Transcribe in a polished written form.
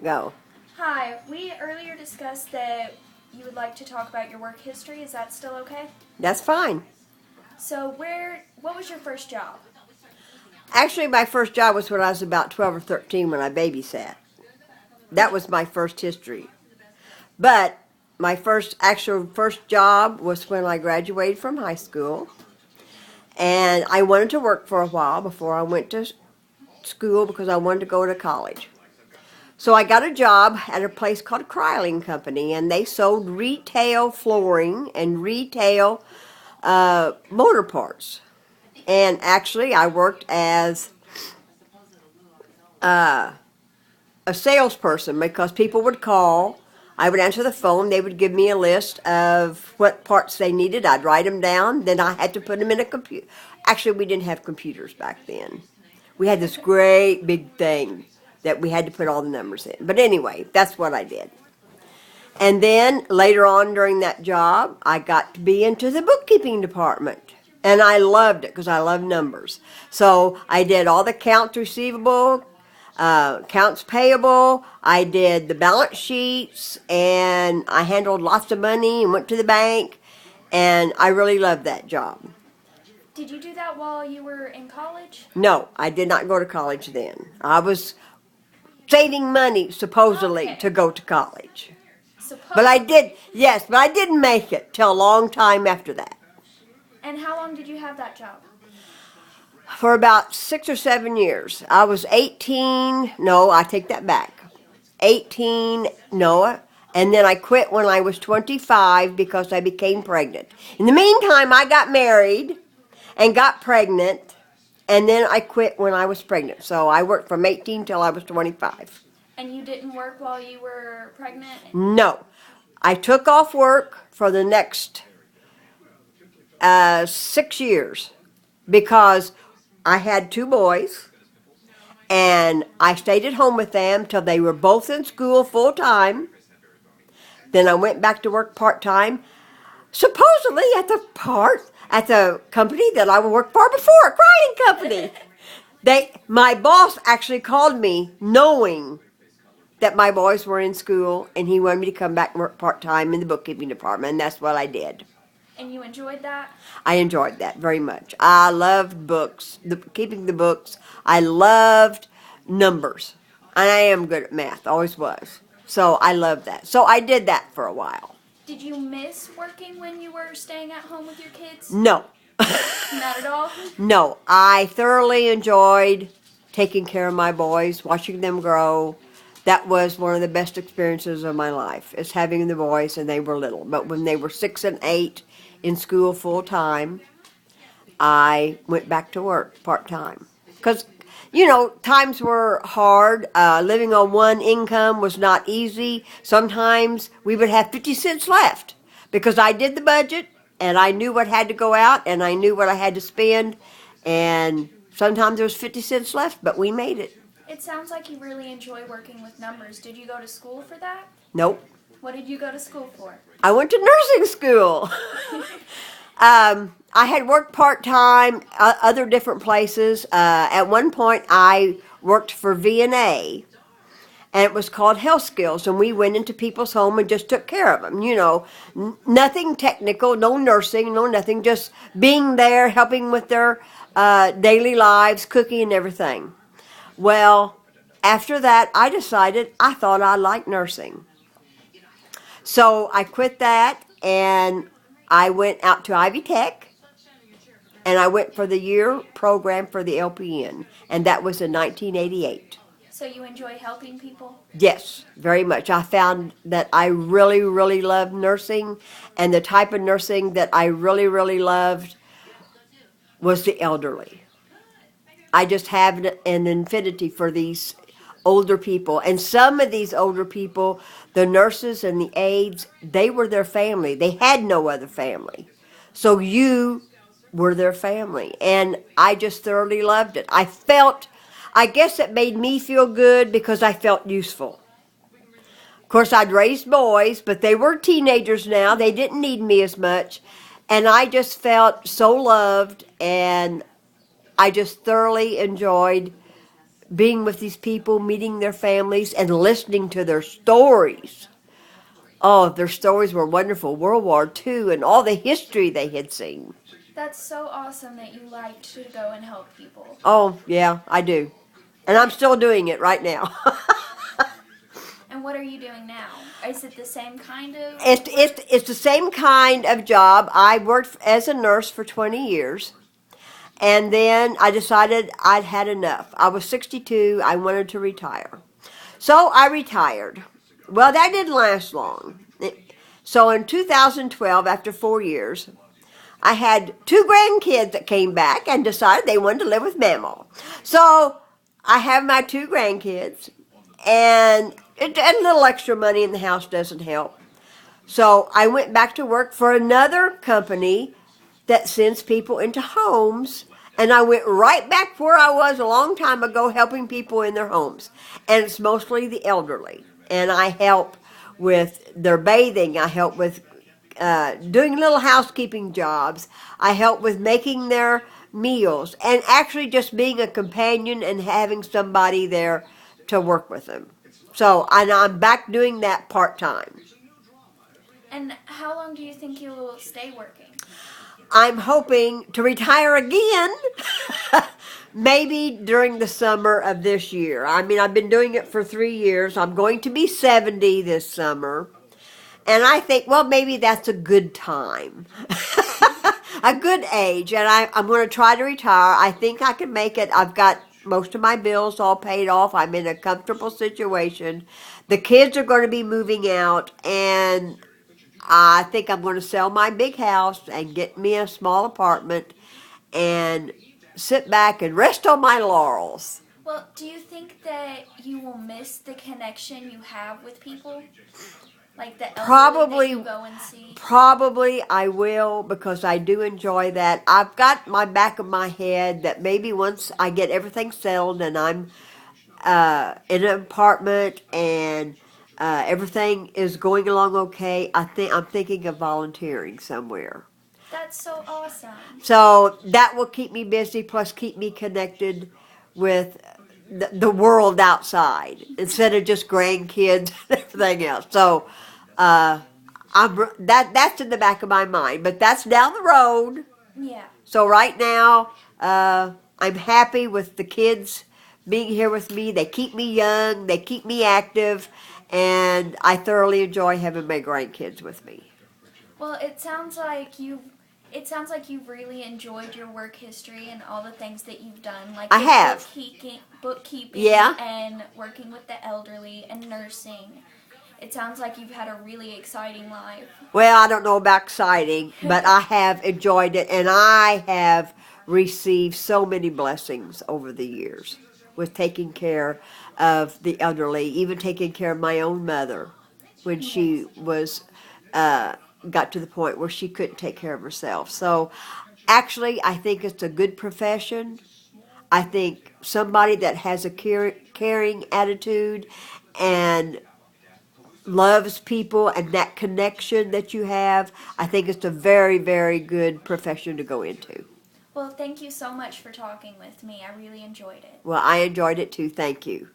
Go. Hi, we earlier discussed that you would like to talk about your work history. Is that still okay? That's fine. So, what was your first job? Actually, my first job was when I was about 12 or 13 when I babysat. That was my first history. But my first job was when I graduated from high school. And I wanted to work for a while before I went to school because I wanted to go to college. So I got a job at a place called Kryling Company, and they sold retail flooring and retail motor parts. And actually, I worked as a salesperson because people would call. I would answer the phone. They would give me a list of what parts they needed. I'd write them down. Then I had to put them in a computer. Actually, we didn't have computers back then. We had this great big thing that we had to put all the numbers in. But anyway, that's what I did. And then later on during that job, I got to be into the bookkeeping department. And I loved it because I love numbers. So I did all the accounts receivable, accounts payable. I did the balance sheets, and I handled lots of money and went to the bank. And I really loved that job. Did you do that while you were in college? No, I did not go to college then. I was saving money supposedly Okay. to go to college. But I Supposedly. did, yes, but I didn't make it till a long time after that. And how long did you have that job? For about 6 or 7 years. I was 18, no, I take that back. 18, no, and then I quit when I was 25 because I became pregnant. In the meantime, I got married and got pregnant, and then I quit when I was pregnant. So I worked from 18 till I was 25. And you didn't work while you were pregnant? No, I took off work for the next 6 years because I had two boys, and I stayed at home with them till they were both in school full time. Then I went back to work part time, supposedly at the company that I worked for before, Kryling Company. My boss actually called me knowing that my boys were in school, and he wanted me to come back and work part time in the bookkeeping department, and that's what I did. And you enjoyed that? I enjoyed that very much. I loved books, keeping the books. I loved numbers. And I am good at math, always was. So I loved that. So I did that for a while. Did you miss working when you were staying at home with your kids? No. Not at all? No, I thoroughly enjoyed taking care of my boys, watching them grow. That was one of the best experiences of my life, is having the boys, and they were little. But when they were 6 and 8 in school full time, I went back to work part time. Because, times were hard. Living on one income was not easy. Sometimes we would have 50 cents left because I did the budget, and I knew what had to go out, and I knew what I had to spend. And sometimes there was 50 cents left, but we made it. It sounds like you really enjoy working with numbers. Did you go to school for that? Nope. What did you go to school for? I went to nursing school. I had worked part-time, other different places. At one point, I worked for V&A, and it was called Health Skills, and we went into people's home and just took care of them. Nothing technical, no nursing, no nothing, just being there, helping with their daily lives, cooking and everything. Well, after that, I decided I thought I liked nursing. So I quit that, and I went out to Ivy Tech, and I went for the year program for the LPN, and that was in 1988. So you enjoy helping people? Yes, very much. I found that I really, really loved nursing, and the type of nursing that I really, really loved was the elderly. I just have an affinity for these older people. And some of these older people, the nurses and the aides, they were their family. They had no other family. So you were their family. And I just thoroughly loved it. I guess it made me feel good because I felt useful. Of course, I'd raised boys, but they were teenagers now. They didn't need me as much. And I just felt so loved, and I just thoroughly enjoyed being with these people, meeting their families, and listening to their stories. Oh, their stories were wonderful. World War II and all the history they had seen. That's so awesome that you like to go and help people. Oh, yeah, I do. And I'm still doing it right now. And what are you doing now? Is it the same kind of? It's the same kind of job. I worked as a nurse for 20 years. And then I decided I'd had enough. I was 62. I wanted to retire. So I retired. Well, that didn't last long. So in 2012, after 4 years, I had two grandkids that came back and decided they wanted to live with Mama. So I have my two grandkids, and a little extra money in the house doesn't help. So I went back to work for another company that sends people into homes, and I went right back where I was a long time ago, helping people in their homes. And it's mostly the elderly. And I help with their bathing. I help with doing little housekeeping jobs. I help with making their meals, and actually just being a companion and having somebody there to work with them. So and I'm back doing that part-time. And how long do you think you will stay working? I'm hoping to retire again, maybe during the summer of this year. I mean, I've been doing it for 3 years. I'm going to be 70 this summer. And I think, well, maybe that's a good time, a good age. And I'm going to try to retire. I think I can make it. I've got most of my bills all paid off. I'm in a comfortable situation. The kids are going to be moving out, and I think I'm going to sell my big house and get me a small apartment and sit back and rest on my laurels. Well, do you think that you will miss the connection you have with people? Like the elderly Probably. that you go and see? Probably I will, because I do enjoy that. I've got my back of my head that maybe once I get everything settled and I'm in an apartment and everything is going along okay, I'm thinking of volunteering somewhere. That's so awesome. So that will keep me busy, plus keep me connected with the world outside instead of just grandkids and everything else. So that's in the back of my mind, but that's down the road. Yeah. So right now, I'm happy with the kids being here with me. They keep me young, they keep me active, and I thoroughly enjoy having my grandkids with me. Well, it sounds like you've really enjoyed your work history and all the things that you've done, like I have. bookkeeping, Yeah. and working with the elderly and nursing. It sounds like you've had a really exciting life. Well, I don't know about exciting, but I have enjoyed it, and I have received so many blessings over the years with taking care of the elderly, even taking care of my own mother when she was got to the point where she couldn't take care of herself. So actually, I think it's a good profession. I think somebody that has a caring attitude and loves people and that connection that you have, I think it's a very, very good profession to go into. Well, thank you so much for talking with me. I really enjoyed it. Well, I enjoyed it too. Thank you.